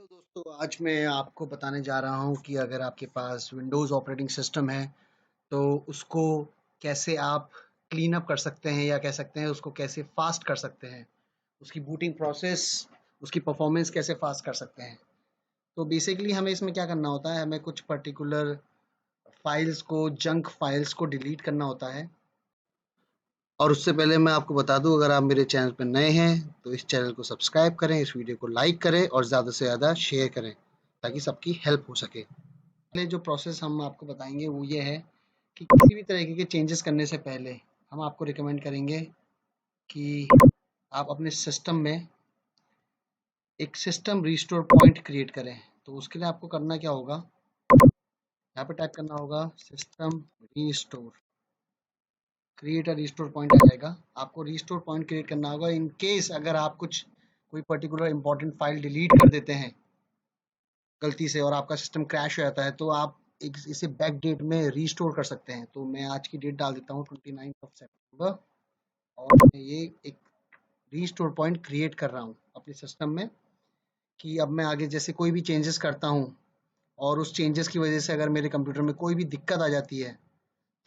Hello दोस्तों, आज मैं आपको बताने जा रहा हूँ कि अगर आपके पास विंडोज़ ऑपरेटिंग सिस्टम है तो उसको कैसे आप क्लीन अप कर सकते हैं या कह सकते हैं उसको कैसे फास्ट कर सकते हैं। उसकी बूटिंग प्रोसेस, उसकी परफॉर्मेंस कैसे फास्ट कर सकते हैं। तो बेसिकली हमें इसमें क्या करना होता है, हमें कुछ पर्टिकुलर फाइल्स को, जंक फाइल्स को डिलीट करना होता है। और उससे पहले मैं आपको बता दूं, अगर आप मेरे चैनल पर नए हैं तो इस चैनल को सब्सक्राइब करें, इस वीडियो को लाइक करें और ज़्यादा से ज़्यादा शेयर करें ताकि सबकी हेल्प हो सके। पहले जो प्रोसेस हम आपको बताएंगे वो ये है कि किसी भी तरीके के चेंजेस करने से पहले हम आपको रिकमेंड करेंगे कि आप अपने सिस्टम में एक सिस्टम रीस्टोर पॉइंट क्रिएट करें। तो उसके लिए आपको करना क्या होगा, यहाँ पे टाइप करना होगा system restore, create a restore point आ जाएगा। आपको रीस्टोर पॉइंट क्रिएट करना होगा इन केस अगर आप कोई पर्टिकुलर इंपॉर्टेंट फाइल डिलीट कर देते हैं गलती से और आपका सिस्टम क्रैश हो जाता है तो आप इसे बैक डेट में रीस्टोर कर सकते हैं। तो मैं आज की डेट डाल देता हूँ 29 और मैं ये एक रीस्टोर पॉइंट क्रिएट कर रहा हूँ अपने सिस्टम में कि अब मैं आगे जैसे कोई भी चेंजेस करता हूँ और उस चेंजेस की वजह से अगर मेरे कंप्यूटर में कोई भी दिक्कत आ जाती है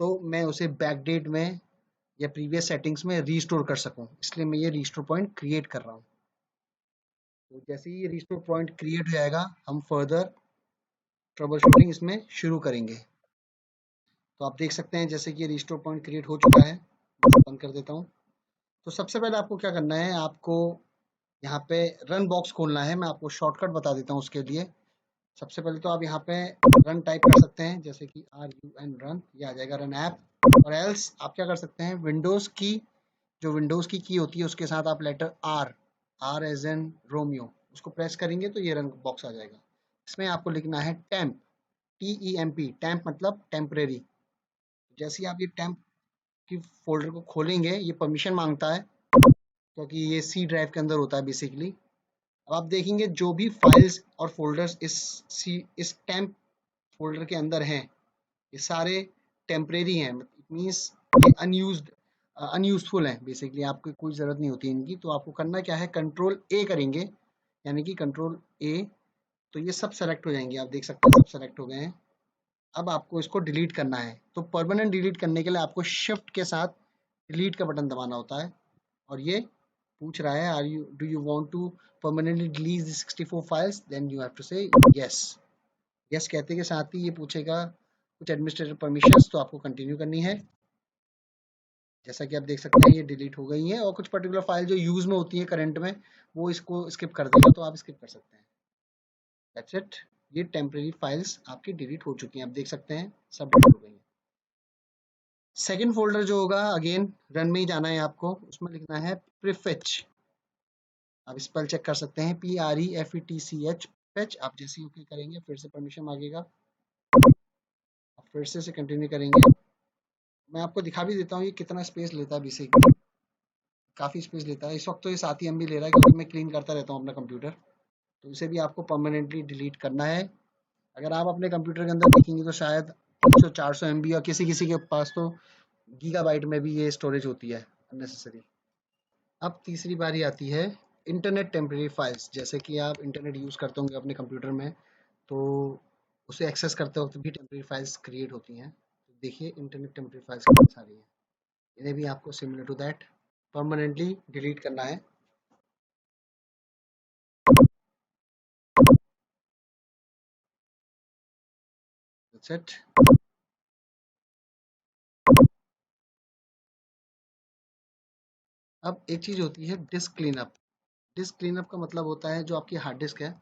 तो मैं उसे बैक डेट में या प्रीवियस सेटिंग्स में रीस्टोर कर सकूँ, इसलिए मैं ये रीस्टोर पॉइंट क्रिएट कर रहा हूँ। तो जैसे ही ये रीस्टोर पॉइंट क्रिएट हो जाएगा हम फर्दर ट्रबल शूटिंग इसमें शुरू करेंगे। तो आप देख सकते हैं जैसे कि ये रिस्टोर पॉइंट क्रिएट हो चुका है। मैं इसे बंद कर देता हूँ। तो सबसे पहले आपको क्या करना है, आपको यहाँ पे रन बॉक्स खोलना है। मैं आपको शॉर्टकट बता देता हूँ उसके लिए। सबसे पहले तो आप यहाँ पे रन टाइप कर सकते हैं, जैसे कि RUN रन, ये आ जाएगा रन ऐप। और एल्स आप क्या कर सकते हैं, विंडोज़ की जो विंडोज़ की होती है उसके साथ आप letter R as in Romeo उसको प्रेस करेंगे तो ये रन बॉक्स आ जाएगा। इसमें आपको लिखना है टेम्प, TEMP, टेम्प मतलब टेम्परेरी। जैसे ही आप ये टेम्प की फ़ोल्डर को खोलेंगे ये परमिशन मांगता है क्योंकि ये सी ड्राइव के अंदर होता है बेसिकली। अब आप देखेंगे जो भी फाइल्स और फ़ोल्डर्स इस टेम्प फ़ोल्डर के अंदर हैं ये सारे टेम्परेरी हैं। इट मीन्स ये अनयूज़फुल हैं बेसिकली, आपको कोई ज़रूरत नहीं होती इनकी। तो आपको करना क्या है, कंट्रोल ए करेंगे, यानी कि कंट्रोल ए, तो ये सब सेलेक्ट हो जाएंगे। आप देख सकते हैं सब सेलेक्ट हो गए हैं। अब आपको इसको डिलीट करना है। तो परमानेंट डिलीट करने के लिए आपको शिफ्ट के साथ डिलीट का बटन दबाना होता है। और ये पूछ रहा है do you want to permanently delete the 64 files, then you have to say yes. Yes कहते के साथ ही ये पूछेगा कुछ एडमिनिस्ट्रेटर परमिशंस, तो आपको कंटिन्यू करनी है। जैसा कि आप देख सकते हैं ये डिलीट हो गई है और कुछ पर्टिकुलर फाइल जो यूज में होती है करंट में वो इसको स्किप कर देगा, तो आप स्किप कर सकते हैं। That's it. ये टेम्परेरी फाइल्स आपकी डिलीट हो चुकी हैं, आप देख सकते हैं सब डिलीट हो गई हैं। सेकेंड फोल्डर जो होगा अगेन रन में ही जाना है आपको, उसमें लिखना है प्रीफेच। आप स्पेल चेक कर सकते हैं PREFETCH फेच। आप जैसे ही ओके करेंगे फिर से परमिशन मांगेगा, फिर से कंटिन्यू करेंगे। मैं आपको दिखा भी देता हूँ ये कितना स्पेस लेता है। बेसिकली काफ़ी स्पेस लेता है। इस वक्त तो ये 7 MB ले रहा है क्योंकि मैं क्लीन करता रहता हूँ अपना कंप्यूटर। तो इसे भी आपको परमानेंटली डिलीट करना है। अगर आप अपने कंप्यूटर के अंदर देखेंगे तो शायद 300-400 MB और किसी किसी के पास तो गीगाबाइट में भी ये स्टोरेज होती है अननेसेसरी। अब तीसरी बारी आती है इंटरनेट टेम्परेरी फाइल्स। जैसे कि आप इंटरनेट यूज़ करते होंगे अपने कंप्यूटर में, तो उसे एक्सेस करते वक्त भी टेम्परेरी फाइल्स क्रिएट होती हैं। तो देखिए इंटरनेट टेम्परेरी फाइल्स कितनी सारी हैं। इन्हें भी आपको similar to that permanently delete करना है। That's it. अब एक चीज़ होती है डिस्क क्लीनअप। डिस्क क्लीनअप का मतलब होता है जो आपकी हार्ड डिस्क है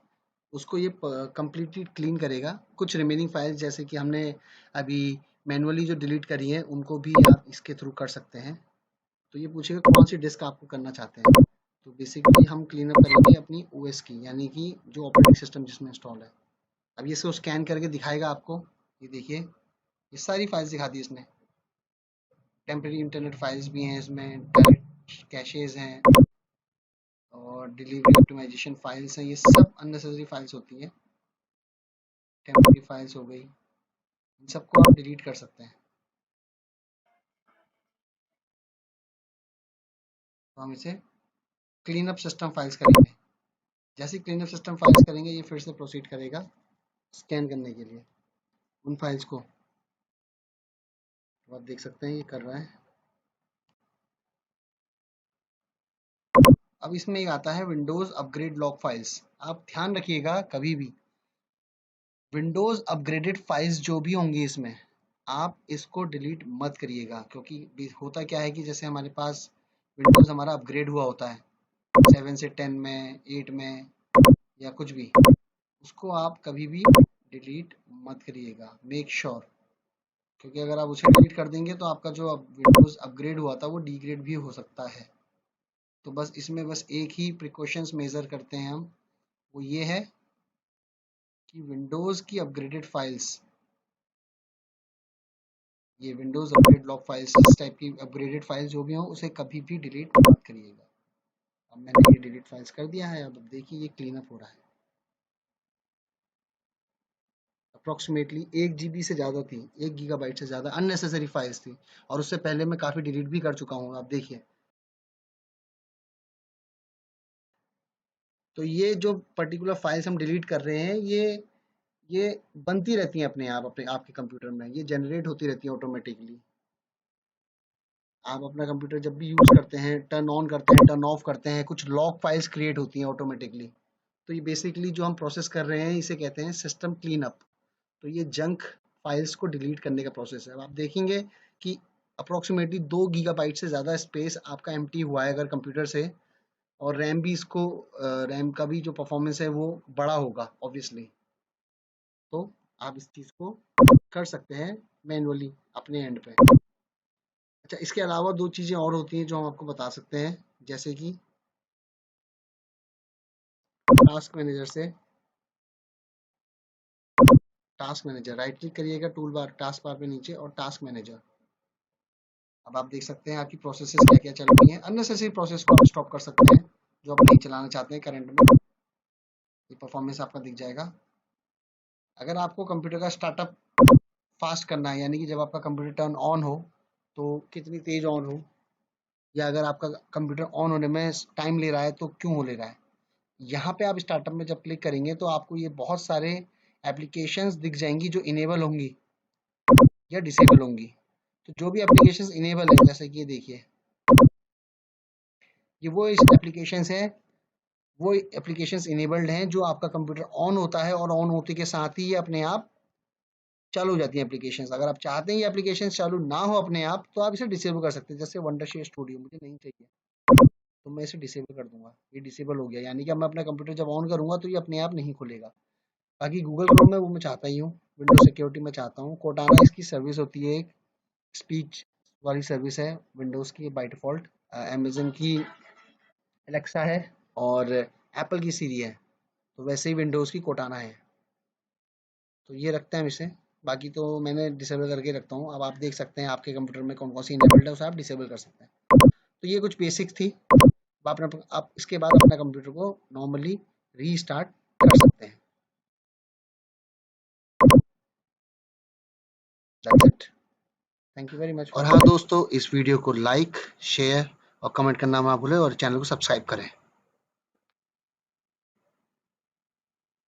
उसको ये कंप्लीटली क्लीन करेगा। कुछ रिमेनिंग फाइल्स जैसे कि हमने अभी मैनुअली जो डिलीट करी है उनको भी आप इसके थ्रू कर सकते हैं। तो ये पूछेगा कौन सी डिस्क आपको करना चाहते हैं। तो बेसिकली हम क्लीन अप करेंगे अपनी ओएस की, यानी कि जो ऑपरेटिंग सिस्टम जिसमें इंस्टॉल है। अब ये इसको स्कैन करके दिखाएगा आपको। ये देखिए ये सारी फाइल्स दिखा दी इसने। टेम्परेरी इंटरनेट फाइल्स भी हैं इसमें, डायरेक्ट कैशेज हैं और डिलीवरी ऑप्टिमाइजेशन फाइल्स हैं। ये सब अननेसेसरी फाइल्स होती हैं। टेम्परेरी फाइल्स हो गई, इन सबको आप डिलीट कर सकते हैं। तो हम इसे क्लीन अप सिस्टम फाइल्स करेंगे। जैसे क्लीनअप सिस्टम फाइल्स करेंगे ये फिर से प्रोसीड करेगा स्कैन करने के लिए उन फाइल्स को। तो आप देख सकते हैं ये कर रहा है। अब इसमें एक आता है विंडोज अपग्रेड लॉग फाइल्स। आप ध्यान रखिएगा कभी भी विंडोज अपग्रेडेड फाइल्स जो भी होंगी इसमें आप इसको डिलीट मत करिएगा, क्योंकि होता क्या है कि जैसे हमारे पास विंडोज हमारा अपग्रेड हुआ होता है 7 से 10 में 8 में या कुछ भी, उसको आप कभी भी डिलीट मत करिएगा, मेक श्योर। क्योंकि अगर आप उसे डिलीट कर देंगे तो आपका जो विंडोज अपग्रेड हुआ था वो डिग्रेड भी हो सकता है। तो बस इसमें बस एक ही प्रिकॉशंस मेजर करते हैं हम, वो ये है कि विंडोज की अपग्रेडेड फाइल्स, ये विंडोज अपग्रेड लॉग फाइल्स, इस टाइप की अपग्रेडेड फाइल्स जो भी हो उसे कभी भी डिलीट मत करिएगा। अब मैंने ये डिलीट फाइल्स कर दिया है। अब देखिए ये क्लीन अप हो रहा है। अप्रोक्सीमेटली 1 GB से ज़्यादा थी, 1 GB से ज़्यादा अननेसेसरी फाइल्स थी, और उससे पहले मैं काफ़ी डिलीट भी कर चुका हूँ। आप देखिए तो ये जो पर्टिकुलर फाइल्स हम डिलीट कर रहे हैं ये बनती रहती हैं अपने आप, अपने आपके कंप्यूटर में ये जनरेट होती रहती है ऑटोमेटिकली। आप अपना कंप्यूटर जब भी यूज़ करते हैं, टर्न ऑन करते हैं, टर्न ऑफ करते हैं, कुछ लॉग फाइल्स क्रिएट होती हैं ऑटोमेटिकली। तो ये बेसिकली जो हम प्रोसेस कर रहे हैं इसे कहते हैं सिस्टम क्लीन अप। तो ये जंक फाइल्स को डिलीट करने का प्रोसेस है। अब आप देखेंगे कि अप्रोक्सीमेटली 2 GB से ज़्यादा स्पेस आपका एम्प्टी हुआ है अगर कंप्यूटर से, और रैम भी इसको रैम का भी जो परफॉर्मेंस है वो बड़ा होगा ऑब्वियसली। तो आप इस चीज़ को कर सकते हैं मैनुअली अपने एंड पे। अच्छा, इसके अलावा दो चीज़ें और होती हैं जो हम आपको बता सकते हैं, जैसे कि टास्क मैनेजर से, टास्क मैनेजर राइट क्लिक करिएगा टूल बार टास्क बार पे नीचे और टास्क मैनेजर। अब आप देख सकते हैं आपकी प्रोसेसेस क्या क्या चल रही हैं। अननेसेसरी प्रोसेस को आप स्टॉप कर सकते हैं जो आप नहीं चलाना चाहते हैं करंट में। ये परफॉर्मेंस आपका दिख जाएगा। अगर आपको कंप्यूटर का स्टार्टअप फास्ट करना है, यानी कि जब आपका कंप्यूटर टर्न ऑन हो तो कितनी तेज ऑन हो, या अगर आपका कंप्यूटर ऑन होने में टाइम ले रहा है तो क्यों हो ले रहा है, यहाँ पे आप स्टार्टअप में जब क्लिक करेंगे तो आपको ये बहुत सारे एप्लीकेशंस दिख जाएंगी जो इनेबल होंगी या डिसेबल होंगी। तो जो भी एप्लीकेशंस इनेबल है, जैसे कि ये देखिए ये वो इस एप्लीकेशंस है, वो एप्लीकेशंस इनेबल्ड हैं जो आपका कंप्यूटर ऑन होता है और ऑन होते के साथ ही ये अपने आप चालू हो जाती हैं एप्लीकेशंस। अगर आप चाहते हैं ये एप्लीकेशंस चालू ना हो अपने आप तो आप इसे डिसेबल कर सकते हैं। जैसे वंडरशेयर स्टूडियो मुझे नहीं चाहिए तो मैं इसे डिसेबल कर दूंगा, ये डिसेबल हो गया, यानी कि मैं अपना कंप्यूटर जब ऑन करूंगा तो ये अपने आप नहीं खुलेगा। बाकी गूगल क्रोम में वो मैं चाहता ही हूँ, विंडो सिक्योरिटी में चाहता हूँ, कोटाना इसकी सर्विस होती है, एक स्पीच वाली सर्विस है विंडोज़ की बाय डिफ़ॉल्ट, अमेज़न की एलेक्सा है और एप्पल की सीरी है, तो वैसे ही विंडोज़ की कोटाना है। तो ये रखते हैं हम इसे, बाकी तो मैंने डिसेबल करके रखता हूँ। अब आप देख सकते हैं आपके कंप्यूटर में कौन कौन सी इनेबल्ड है उसे आप डिसेबल कर सकते हैं। तो ये कुछ बेसिक्स थी। आप इसके बाद अपना कंप्यूटर को नॉर्मली रीस्टार्ट कर सकते हैं। That's it, thank you very much. और हाँ दोस्तों, इस वीडियो को लाइक, शेयर और कमेंट करना ना भूलें और चैनल को सब्सक्राइब करें।